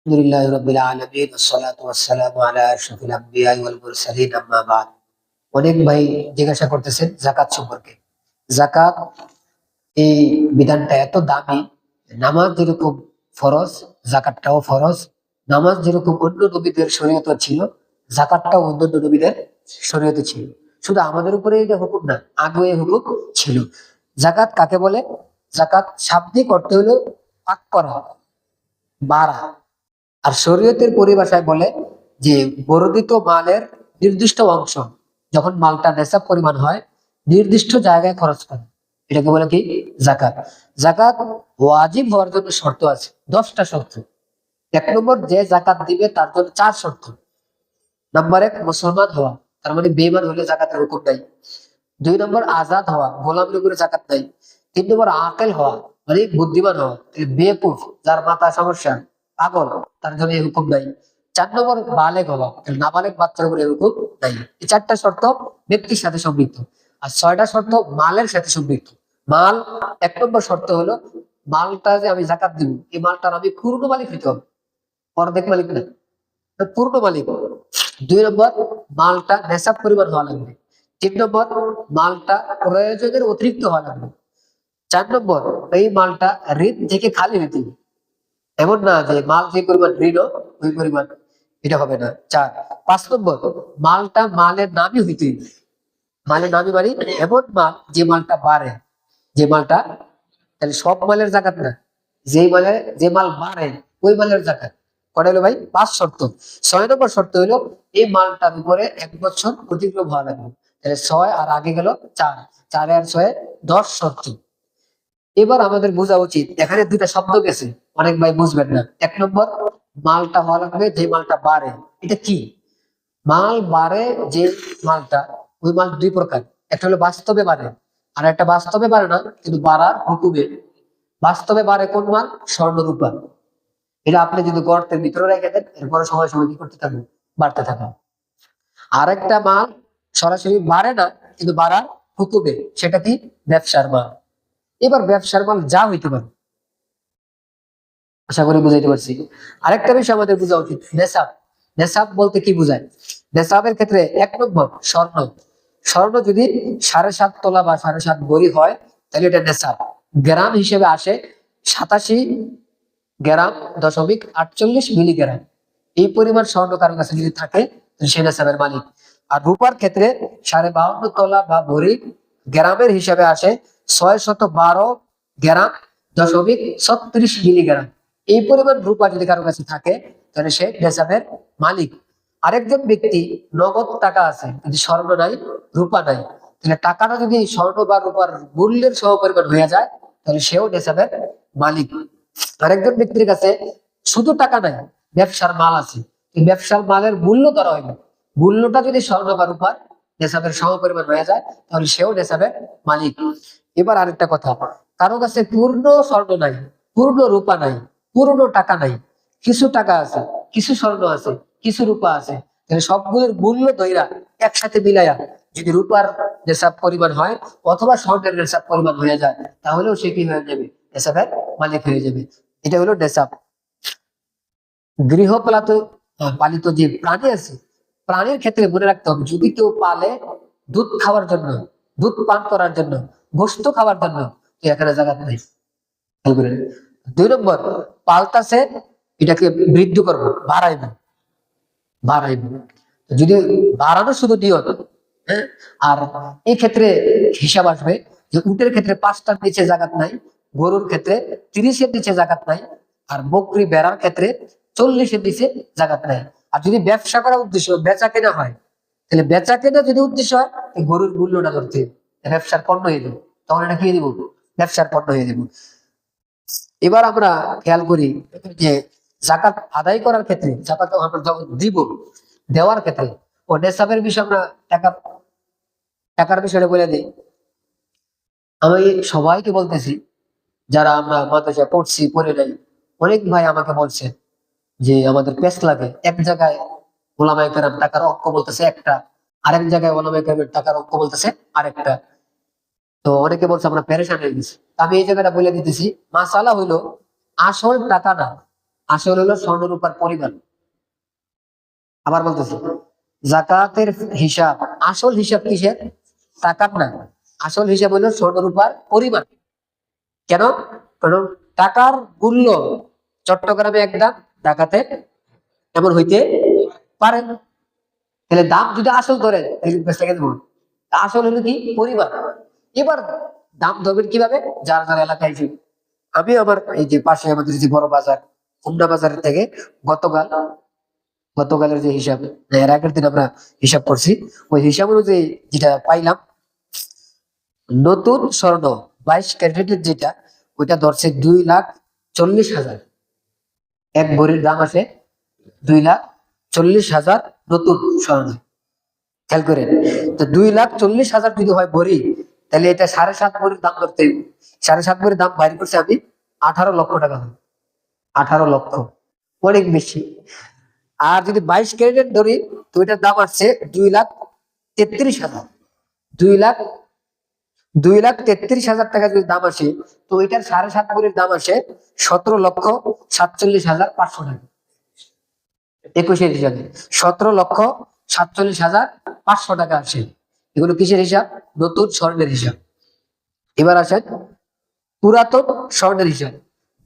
আলহামদুলিল্লাহ রাব্বিল আলামিন ওয়াসসালাতু ওয়াসসালামু আলা আশরাফিল আমবিয়া ওয়াল মুরসালিন আম্মা বাদ। অনেক ভাই জিজ্ঞাসা করতেছেন যাকাত সম্পর্কে। যাকাত এই বিধানটা এত দামি, নামাজ যেরকম ফরজ যাকাতটাও ফরজ। নামাজ যেরকম অন্য নবীদের শরীয়তে ছিল, যাকাতটাও অন্য নবীদের শরীয়তে ছিল। শুধু আমাদের উপরে এটা হুকুম না, আগে এই হুকুম ছিল। যাকাত কাকে বলে? যাকাত শাব্দিক অর্থ হলো পাক করা, বাড়া। আর শরীয়তের পরিভাষায় বলে যে বর্ধিত মালের নির্দিষ্ট অংশ যখন মালটা নেশাব পরিমাণ হয় নির্দিষ্ট জায়গায় খরচ করে, এটাকে বলে কি? যাকাত। যাকাত ওয়াজিব হওয়ার জন্য শর্ত আছে, 10টা শর্ত। 1 নম্বর, যে যাকাত দিবে তার জন্য 4 শর্ত। নাম্বার 1, মুসলমান হওয়া, তার মানে বেঈমান হলে যাকাতের হুকুম নাই। 2 নম্বর, আজাদ হওয়া, গোলামের উপরে যাকাত নাই। 3 নম্বর, আকেল হওয়া, মানে বুদ্ধিমান হওয়া, বেকুফ, যার মাথা সমস্যা, পাগল, তার জন্য এই হুকুম নাই। 4 নম্বর, বালেগ হওয়া, নাবালেগ বাচ্চার উপরে এই হুকুম নাই। এই 4টা শর্ত ব্যক্তির সাথে সম্পৃক্ত। আর 6টা শর্ত মালের সাথে সম্পৃক্ত। মাল, 1 নম্বর শর্ত হলো মালটা যে আমি যাকাত দিব, এই মালটার আমি পূর্ণ মালিক হইতে হবে, অর্ধেক মালিক না, পূর্ণ মালিক। 2 নম্বর, মালটা নেশাব পরিমাণ হওয়া লাগবে। 3 নম্বর, মালটা প্রয়োজনের অতিরিক্ত হওয়া লাগবে। 4 নম্বর, এই মালটা ঋণ থেকে খালি হইতে হবে। এমন না যে মাল যে পরিমাণ ঋণ ওই পরিমাণ, এটা হবে না। 5 নম্বর, মালটা মালের নামই হইতে হবে। মালের নামই মানে এমন মাল যে মালটা বাড়ে, যে মালটা, তাহলে সব মালের জাকাত না, যে মাল বাড়ে ওই মালের জাকাত। কটা হলো ভাই? 5 শর্ত। 6 নম্বর শর্ত হলো এই মালটার উপরে 1 বছর অতিক্রম হওয়া লাগবে। তাহলে 6 আর আগে গেল 4, 4 আর 6 10 শর্ত। এবার আমাদের বোঝা উচিত এখানে 2টা শব্দ গেছে, অনেক ভাই বুঝবেন না। 1 নম্বর, মালটা হওয়া লাগবে যে মালটা বাড়ে। এটা কি? মাল বাড়ে যে মালটা, ওই মাল 2 প্রকার। একটা হলো বাস্তবে বাড়ে, আর একটা বাস্তবে বাড়ে না কিন্তু বাড়ার হুকুমে। বাস্তবে বাড়ে কোন মাল? স্বর্ণ রূপা। এটা আপনি যদি গর্তের ভিতরে রেখে দেন, এরপরে সময় সময় কি করতে থাকবে? বাড়তে থাকবে। আর একটা মাল সরাসরি বাড়ে না কিন্তু বাড়ার হুকুমে, সেটা কি? ব্যবসার মাল। এবার ব্যবসার মাল যা হইতে পারে, আশা করি বুঝাইতে পারছি। আরেকটা বিষয় আমাদের বোঝা উচিত, নেশাব। নেশাব বলতে কি বোঝায়? নেশাবের ক্ষেত্রে 1 নম্বর, স্বর্ণ। স্বর্ণ যদি 7.5 তোলা বা 7.5 ভরি হয় তাহলে এটা নেশাব। গ্রাম হিসেবে আসে 87 গ্রাম 48 মিলিগ্রাম। এই পরিমাণ স্বর্ণ কারো কাছে যদি থাকে সে নেশাবের মালিক। আর রূপার ক্ষেত্রে 52.5 তোলা বা ভরি গ্রামের হিসাবে আসে 612 গ্রাম 36 মিলিগ্রাম। এই পরিমাণ রূপা যদি কারো কাছে থাকে তাহলে সে নেশাবের মালিক। আরেকজন ব্যক্তি নগদ টাকা আছে কিন্তু স্বর্ণ নাই, রূপা নাই, তাহলে টাকাটা যদি স্বর্ণ বা রূপার মূল্যের সমপরিমাণ হয়ে যায় তাহলে সেও নেশাবের মালিক। আরেকজন ব্যক্তির কাছে শুধু টাকা নাই, ব্যবসার মাল আছে, এই ব্যবসার মালের মূল্য ধরা হয়নি, মূল্যটা যদি স্বর্ণ বা রূপার নেশাবের সমপরিমাণ হয়ে যায় তাহলে সেও নেশাবের মালিক। এবার আরেকটা কথা, কারো কাছে পূর্ণ স্বর্ণ নাই, পূর্ণ রূপা নাই, পূর্ণ টাকা নাই, কিছু টাকা আছে, কিছু স্বর্ণ আছে, কিছু রূপা আছে, তাহলে সবগুলোর মূল্য ধইরা একসাথে মিলাইয়া যদি রূপার নেশাব পরিমাণ হয় অথবা স্বর্ণের নেশাব পরিমাণ হয়ে যায় তাহলেও সে কি হয়ে যাবে? নেশাবের মালিক হয়ে যাবে। এটা হলো নেশাব। গৃহপালিত পালিত যে প্রাণী আছে, প্রাণীর ক্ষেত্রে মনে রাখতে হবে যদি কেউ পালে দুধ খাওয়ার জন্য, দুধ পান করার জন্য, গোশত খাওয়ার জন্য, তো এখানে জায়গা নেই। 2 নম্বর, পালতাছে, এটাকে বৃদ্ধি করবো, বাড়াইবো, বাড়াইবো। যদি বাড়ানো শুধু নিয়ত, হ্যাঁ। আর এই ক্ষেত্রে হিসাব আসবে যে উটের ক্ষেত্রে 5টার নিচে জাকাত নাই, গরুর ক্ষেত্রে 30-এর নিচে জাকাত নাই, আর বকরি ভেড়ার ক্ষেত্রে 40-এর নিচে জাকাত নাই। আর যদি ব্যবসা করার উদ্দেশ্য বেচা কেনা হয় তাহলে বেচা কেনা যদি উদ্দেশ্য হয় এই গরুর মূল্যটা ধরতে হবে, ব্যবসার পণ্য হয়ে যাবে, তখন এটা কি দিব? ব্যবসার পণ্য হয়ে যাবে। এবার আমরা খেয়াল করি যে জাকাত আদায় করার ক্ষেত্রে, জাকাত আমরা যখন দিব, দেওয়ার ক্ষেত্রে ও নেশাবের বিষয় আমরা টাকার বিষয়টা বলে দিই। আমি সবাইকে বলতেছি যারা আমরা মাদ্রাসায় পড়ছি পড়ে নাই, অনেক ভাই আমাকে বলছে যে আমাদের পেস লাগে, এক জায়গায় ওলামায়ে কেরাম টাকার অঙ্ক বলতেছে একটা, আরেক জায়গায় ওলামায়ে কেরামের টাকার অঙ্ক বলতেছে আরেকটা। তো অনেকে বলছে আমরা পেরেশান হয়ে গেছি। আমি এই জায়গাটা বলে দিতেছি, মাসালা হইলো আসল টাকা না, আসল হলো স্বর্ণ রূপার পরিমাণ। আবার বলতেছি, জাকাতের হিসাব, আসল হিসাব কিসের? টাকার না, আসল হিসাব হলো স্বর্ণ রূপার পরিমাণ। কেন? কারণ টাকার মূল্য চট্টগ্রামে এক দাম, ঢাকাতে এমন হইতে পারে। তাহলে দাম যদি আসল ধরে আসল হলো কি? পরিমাণ। এবার দাম ধরবেন কিভাবে? যার যার এলাকায় যে, আমি আমার এই যে পাশে আমাদের যে বড় বাজার, হোমনা বাজারের থেকে গতকাল, গতকালের যে হিসাব, এর আগের দিন আমরা হিসাব করছি, ওই হিসাব অনুযায়ী যেটা পাইলাম, নতুন স্বর্ণ 22 ক্যারেটের যেটা, ওইটা ধরছে 2,40,000। এক ভরির দাম আছে 2,40,000 নতুন স্বর্ণ। খেয়াল করেন, তো 2,40,000 যদি হয় ভরি, তাহলে এটা 7.5 ভরির দাম ধরতে হইবে। 7.5 ভরির দাম বাইর করছে আমি 18 লক্ষ টাকা হবে। 18 লক্ষ, অনেক বেশি। আর যদি 22 ক্যারেটের ধরি, তো এটার দাম আসছে 2,33,000। 2 লাখ 2,33,000 টাকা যদি দাম আসে, তো এটার 7.5 ভরির দাম আসে 17,47,500 টাকা। 21-এর হিসাবে 17,47,500 টাকা আসে। এগুলো কিসের হিসাব? নতুন স্বর্ণের হিসাব। এবার আসেন পুরাতন স্বর্ণের হিসাব।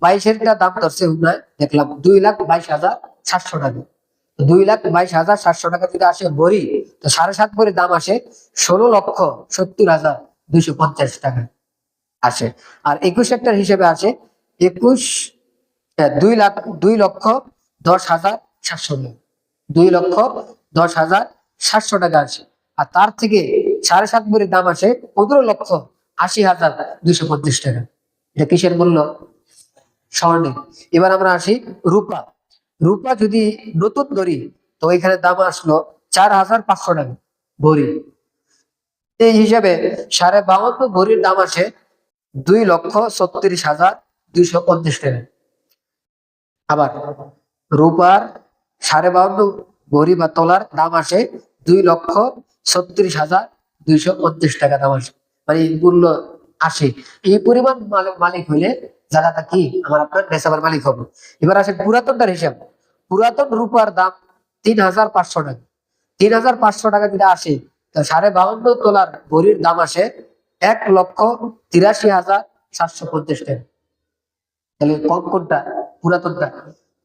22-এরটা দাম ধরছে হুমনায়, দেখলাম 2,22,700 টাকা। 2,22,700 টাকা যদি আসে ভরি, তো 7.5 ভরির দাম আসে 16,70,250 টাকা আসে। আর 21-এরটার হিসেবে আছে 21 2,10,700 টাকা। 2,10,700 টাকা আছে। আর তার থেকে 7.5 ভরির দাম আসে 15,80,250 টাকা। এটা কিসের মূল্য? স্বর্ণের। এবার আমরা আসি রূপা। রূপা যদি নতুন ধরি, তো এখানে দাম আসলো 4,500 টাকা ভরি। এই হিসাবে 52 ভরির দাম আসে 2,36,250 টাকা। আবার রূপার 52 ভরি বা তোলার দাম আসে 2,36,250 টাকা দাম আসে, মানে এই মূল্য আসে। এই পরিমাণ মালিক হইলে জায়গাটা কি আমার আপনার নেশাবার মালিক হবো। এবার আসে পুরাতনটার হিসাব। পুরাতন রূপার দাম 3,500 টাকা। 3,500 টাকা যদি আসে, তো 52 তোলার ভরির দাম আসে 1,83,750 টাকা। তাহলে কম কোনটা? পুরাতনটা।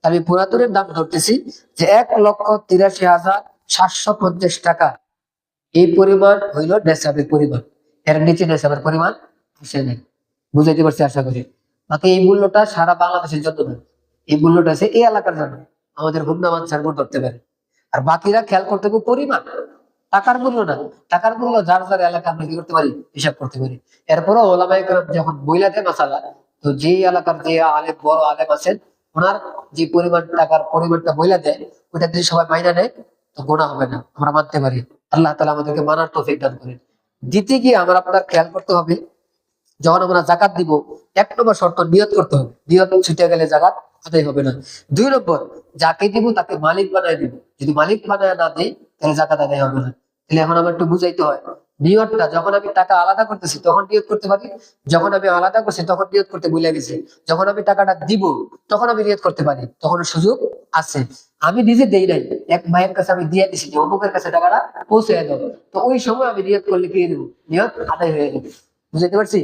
আমি পুরাতনের দাম ধরতেছি যে 1,83,750 টাকা। এই পরিমাণ হইল নেশাবের পরিমাণ, এর নিচে নেশাবের পরিমাণ আসে নাই। বুঝাইতে পারছি আশা করি। বাকি এই মূল্যটা সারা বাংলাদেশের জন্য না, এই মূল্যটা আছে এই এলাকার জন্য, আমাদের হুমনা মানসার ধরতে পারে। আর বাকিরা খেয়াল করতে হবে পরিমাণ, টাকার মূল্য না। টাকার মূল্য যার যার এলাকা আমরা কি করতে পারি? হিসাব করতে পারি। এরপরও ওলামায়ে কেরাম যখন বইলা দেয় মাসালা, তো যে এলাকার যে আলেম, বড় আলেম আছেন, ওনার যে পরিমাণ টাকার পরিমাণটা বইলা দেয়, ওইটা যদি সবাই মাইনা নেয়, তো গোনা হবে না, আমরা মানতে পারি। আল্লাহ তাআলা আমাদেরকে মানার তৌফিক দান করেন। দিতে গিয়ে আমরা আপনার খেয়াল করতে হবে, যখন আমরা জাকাত দিব, 1 নম্বর শর্ত নিয়ত করতে হবে। নিয়ত ছুটে গেলে জাকাত আদায় হবে না। 2 নম্বর, যাকে দিব তাকে মালিক বানায় দিব। যদি মালিক বানায় না দেয়, তাহলে জাকাত আদায় হবে না। তাহলে এখন আমার একটু বুঝাইতে হয়, নিয়তটা যখন আমি টাকা আলাদা করতেছি তখন নিয়ত করতে পারি, যখন আমি আলাদা করছি তখন নিয়ত করতে ভুলে গেছি, যখন আমি টাকাটা দিব তখন আমি নিয়ত করতে পারি, তখন সুযোগ আছে। আমি নিজে দেই নাই, এক ভাইয়ের কাছে আমি দিয়ে দিছি যে অমুকের কাছে টাকাটা পৌঁছে দেবো, তো ওই সময় আমি নিয়ত করলে কি দেবো, নিয়ত আদায় হয়ে যাবে। বুঝতে পারছি?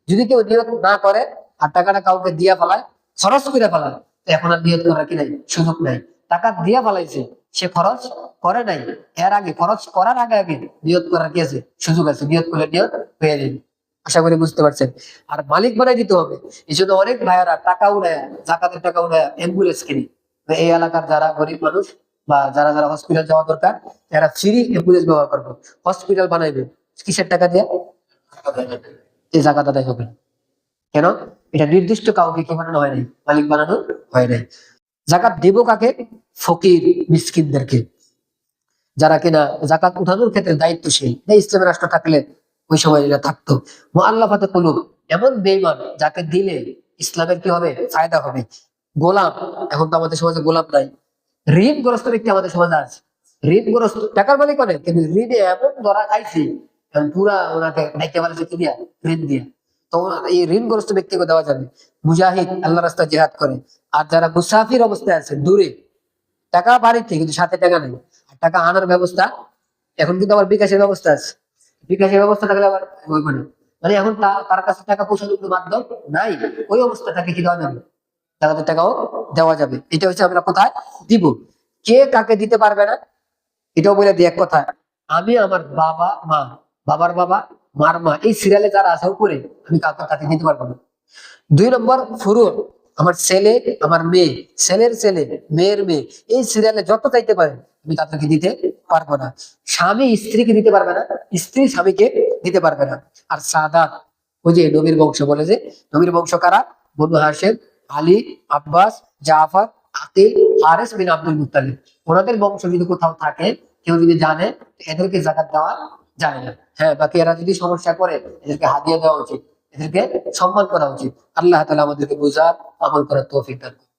যদি কেউ নিয়ত না করে আর টাকাটা কাউকে দিয়া ফেলায়, খরচ করে ফেলায়, তো এখন আর নিয়ত করার কি নাই, সুযোগ নাই। টাকা দিয়া ফেলাইছে, সে খরচ করে নাই, এর আগে খরচ করার আগে আগে নিয়ত করার কি আছে, সুযোগ আছে। নিয়ত করলে নিয়ত হয়ে যাবে। আশা করি বুঝতে পারছেন। আর মালিক বানাই দিতে হবে। এই জন্য অনেক ভাইয়ারা টাকা উড়ায়, জাকাতের টাকা উড়ায় অ্যাম্বুলেন্স কিনি। তো এই এলাকার যারা গরিব মানুষ বা যারা যারা হসপিটাল যাওয়া দরকার, এরা ফ্রি অ্যাম্বুলেন্স ব্যবহার করবো, হসপিটাল বানাইবে কিসের টাকা দিয়ে? এই জাকাত আদায় হবে না। কেন? এটা নির্দিষ্ট কাউকে কি বানানো হয় নাই, মালিক বানানো হয় নাই। জাকাত দেব কাকে? ফকির মিসকিনদেরকে, যারা কিনা জাকাত উঠানোর ক্ষেত্রে দায়িত্বশীল। ইসলামের রাষ্ট্র থাকলে ওই সময় এটা থাকতো। মুআল্লাফাতে কুলুব, এমন বেঈমান যাকে দিলে ইসলামের কি হবে, ফায়দা হবে। গোলাম, এখন তো আমাদের সমাজে গোলাম নাই। ঋণগ্রস্ত ব্যক্তি আমাদের সমাজে আছে। ঋণগ্রস্ত, টাকার মালিক অনেক, কিন্তু ঋণে এমন ধরা খাইছে, পুরা ওনাকে ডাইকে বলেছে কি দিয়া, ঋণ দিয়া। তো এই ঋণগ্রস্ত ব্যক্তিকে দেওয়া যাবে। মুজাহিদ, আল্লাহ রাস্তায় জিহাদ করে, আর যারা মুসাফির অবস্থায় আছে দূরে, টাকা বাড়িতে কিন্তু সাথে টাকা নেই, আর টাকা আনার ব্যবস্থা এখন কিন্তু আবার বিকাশের ব্যবস্থা আছে, বিকাশের ব্যবস্থা থাকলে আবার মানে মানে এখন তার কাছে টাকা পৌঁছানোর কোনো মাধ্যম নাই, ওই অবস্থা তাকে কি দেওয়া যাবে, তাদের টাকাও দেওয়া যাবে। এটা হচ্ছে আমরা কোথায় দিব, কে কাকে দিতে পারবে না এটাও বলে দিই এক কথা। আমি আমার বাবা মা, বাবার বাবা, মার মা, এই সিরিয়ালে যারা আছে উপরে, আমি কাউকে তাকে দিতে পারবো না। 2 নম্বর ফুরু, আমার ছেলে, আমার মেয়ে, ছেলের ছেলে, মেয়ের মেয়ে, এই সিরিয়ালে যত চাইতে পারে আমি তাদেরকে দিতে পারবো না। স্বামী স্ত্রীকে দিতে পারবে না, স্ত্রী স্বামীকে দিতে পারবে না। আর সাদাত, ওই যে নবীর বংশ বলে, যে নবীর বংশ কারা, বনু হাশেম, আলী, আব্বাস, জাফর, আকিল, হারেস বিন আব্দুল মুত্তালিব, ওনাদের বংশ যদি কোথাও থাকে, কেউ যদি জানে, এদেরকে জাকাত দেওয়া যায় না। হ্যাঁ, বাকি এরা যদি সমস্যা করে, এদেরকে হাদিয়া দেওয়া উচিত, এদেরকে সম্মান করা উচিত। আল্লাহ তাআলা আমাদেরকে বুঝার, আমল করার তৌফিক দান করুন।